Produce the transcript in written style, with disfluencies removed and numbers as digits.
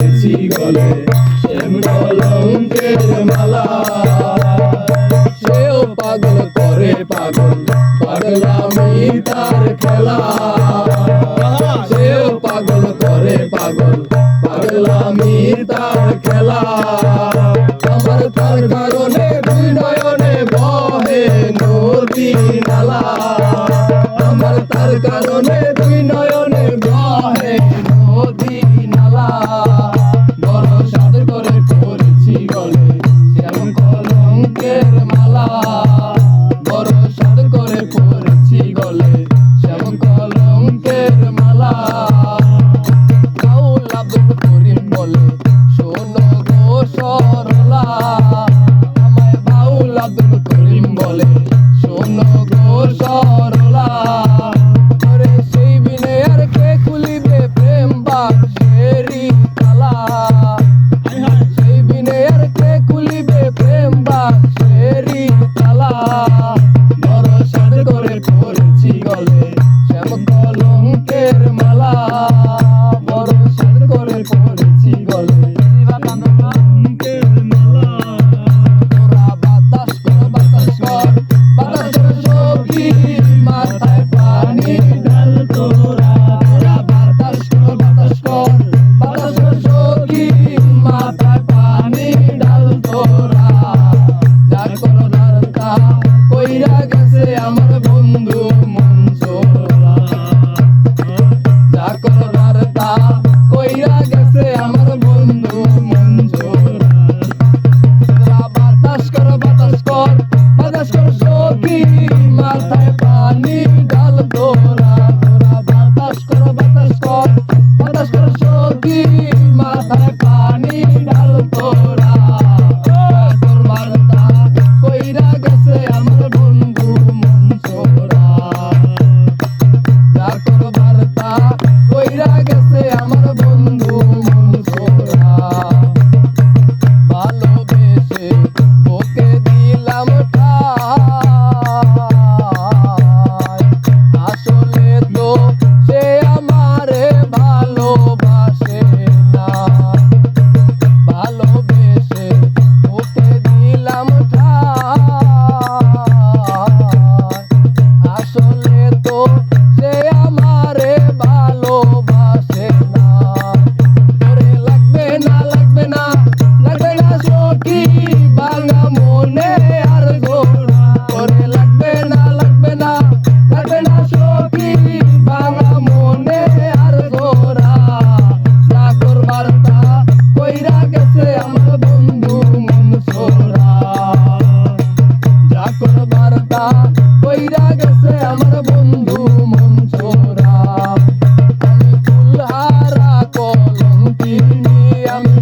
গলে শ্যাম কলঙ্কের মালা। সেও পাগল করে পাগল, পাগলামি তার খেলা। সেও পাগল করে পাগল, পাগলামি তার খেলা। আমার তার কারণে দুই নয়নে বহে নদী নালা। আমার তার কারণে দুই নয়নে বহে নদী নালা। বড় সাদ করে পড়েছি গলে শ্যাম কলঙ্কের মালা। বড় সাদ করে পড়েছি গলে শ্যাম কলঙ্কের মালা। বাউল আব্দুল করিম বলে শোনো গো সরলা। আমায় বাউল আব্দুল করিম বলে শোনো গো সরলা। করে সেই বিনে আর কে খুলিবে প্রেম বাক্সেরি তালা। সেই বিনে আর কে খুলিবে প্রেম বাক্সেরি তালা। বড় সাদ করে পড়েছি গলে শ্যাম কলঙ্কের মালা। বড় সাদ করে পড়েছি গলে কলঙ্কের মালা। তোরা বাতাস কর বাতাস কর বাতাস কর সখী, মাথায় পানি ঢাল তোরা। তোরা বাতাস কর বাতাস কর বাতাস কর সখী, মাথায় পানি ঢাল তোরা। যা করো দারতা কইরা গেছে আমার বন্ধু মনসুরা। যা করো দারতা কইরা গেছে আমার বন্ধু মনসুরা। তোরা বাতাস কর বাতাস কর বাতাস কর সখী, মাথায় পানি ঢাল তোরা। তোরা বাতাস কর বাতাস কর বাতাস কর সখী, মাথায় পানি ঢাল তোরা। তোর বার্তা কইরা গেছে আমার বন্ধু মনসুরা। যা তোর বার্তা কইরা গেছে আমার বন্ধু মনসুরা। ভালোবেসে ওকে দিলাম ঠাই, আসলে তো সে আমারে ভালোবাসে না। ভালোবেসে ওকে দিলাম ঠাই, আসলে তো সে আমারে ভালোবাসে না। তোরে লাগবে না লাগবে না লাগবে না সখী, ভাঙা মনে আর গোড়া। তোরে লাগবে না লাগবে না লাগবে না সখী, ভাঙা মনে আর গোড়া। যা তোর বার্তা কইরা গেছে আমার বন্ধু মনসুরা। যা তোর বার্তা কইরা গেছে আমার বন্ধু মনসুরা। আমি ফুলহারা কলঙ্কিনী, আমি